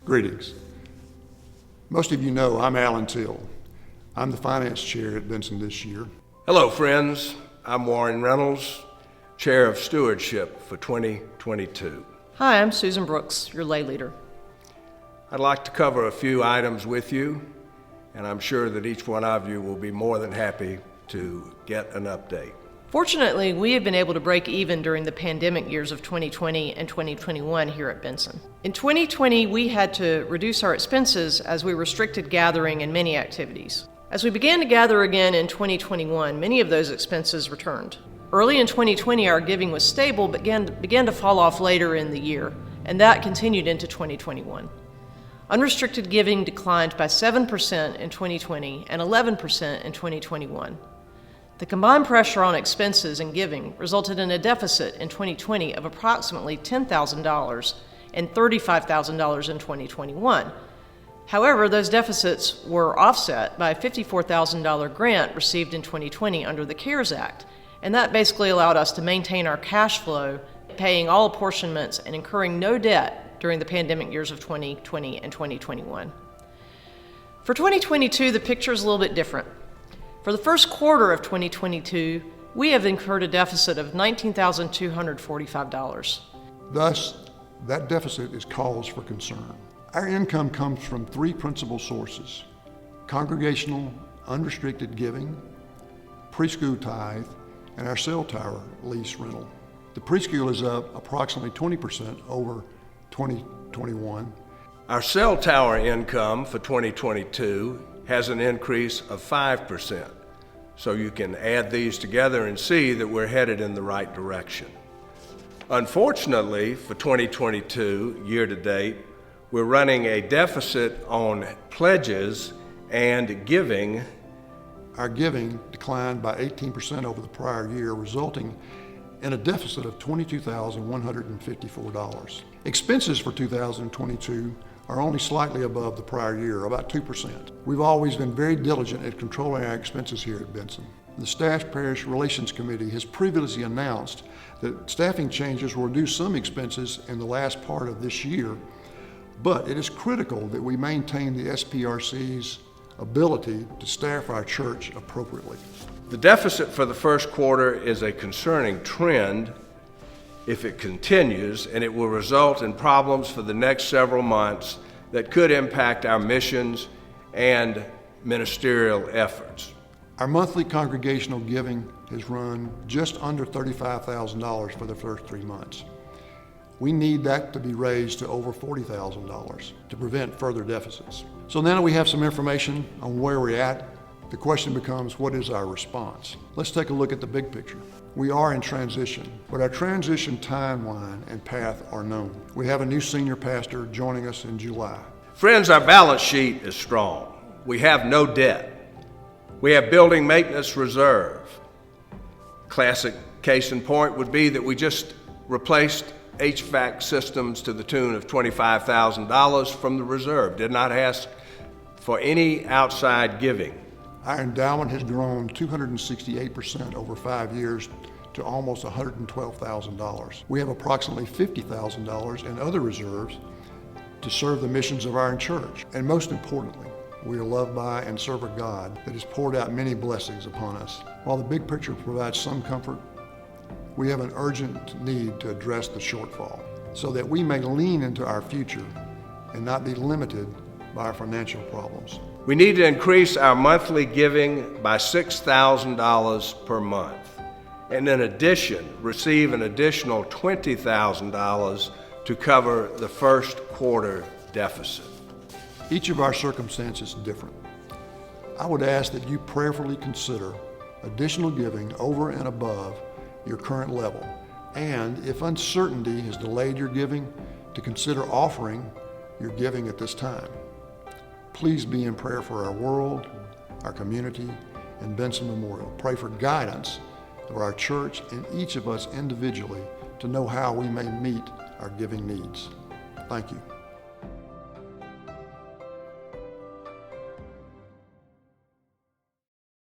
Greetings. Most of you know I'm Alan Till. I'm the finance chair at Benson this year. Hello, friends. I'm Warren Reynolds, Chair of Stewardship for 2022. Hi, I'm Susan Brooks, your lay leader. I'd like to cover a few items with you, and I'm sure that each one of you will be more than happy to get an update. Fortunately, we have been able to break even during the pandemic years of 2020 and 2021 here at Benson. In 2020, we had to reduce our expenses as we restricted gathering and many activities. As we began to gather again in 2021, many of those expenses returned. Early in 2020, our giving was stable, but began to fall off later in the year, and that continued into 2021. Unrestricted giving declined by 7% in 2020 and 11% in 2021. The combined pressure on expenses and giving resulted in a deficit in 2020 of approximately $10,000 and $35,000 in 2021. However, those deficits were offset by a $54,000 grant received in 2020 under the CARES Act, and that basically allowed us to maintain our cash flow, paying all apportionments and incurring no debt during the pandemic years of 2020 and 2021. For 2022, the picture is a little bit different. For the first quarter of 2022, we have incurred a deficit of $19,245. Thus, that deficit is cause for concern. Our income comes from three principal sources: congregational unrestricted giving, preschool tithe, and our cell tower lease rental. The preschool is up approximately 20% over 2021. Our cell tower income for 2022 has an increase of 5%. So you can add these together and see that we're headed in the right direction. Unfortunately, for 2022, year to date, we're running a deficit on pledges and giving. Our giving declined by 18% over the prior year, resulting in a deficit of $22,154. Expenses for 2022 are only slightly above the prior year, about 2%. We've always been very diligent at controlling our expenses here at Benson. The Staff Parish Relations Committee has previously announced that staffing changes will reduce some expenses in the last part of this year, but it is critical that we maintain the SPRC's ability to staff our church appropriately. The deficit for the first quarter is a concerning trend if it continues, and it will result in problems for the next several months that could impact our missions and ministerial efforts. Our monthly congregational giving has run just under $35,000 for the first 3 months. We need that to be raised to over $40,000 to prevent further deficits. So now that we have some information on where we're at, the question becomes, what is our response? Let's take a look at the big picture. We are in transition, but our transition timeline and path are known. We have a new senior pastor joining us in July. Friends, our balance sheet is strong. We have no debt. We have building maintenance reserve. Classic case in point would be that we just replaced HVAC systems to the tune of $25,000 from the reserve. Did not ask for any outside giving. Our endowment has grown 268% over 5 years to almost $112,000. We have approximately $50,000 in other reserves to serve the missions of our church. And most importantly, we are loved by and serve a God that has poured out many blessings upon us. While the big picture provides some comfort, we have an urgent need to address the shortfall so that we may lean into our future and not be limited by our financial problems. We need to increase our monthly giving by $6,000 per month, and in addition, receive an additional $20,000 to cover the first quarter deficit. Each of our circumstances is different. I would ask that you prayerfully consider additional giving over and above your current level, and if uncertainty has delayed your giving, to consider offering your giving at this time. Please be in prayer for our world, our community, and Benson Memorial. Pray for guidance of our church and each of us individually to know how we may meet our giving needs. Thank you.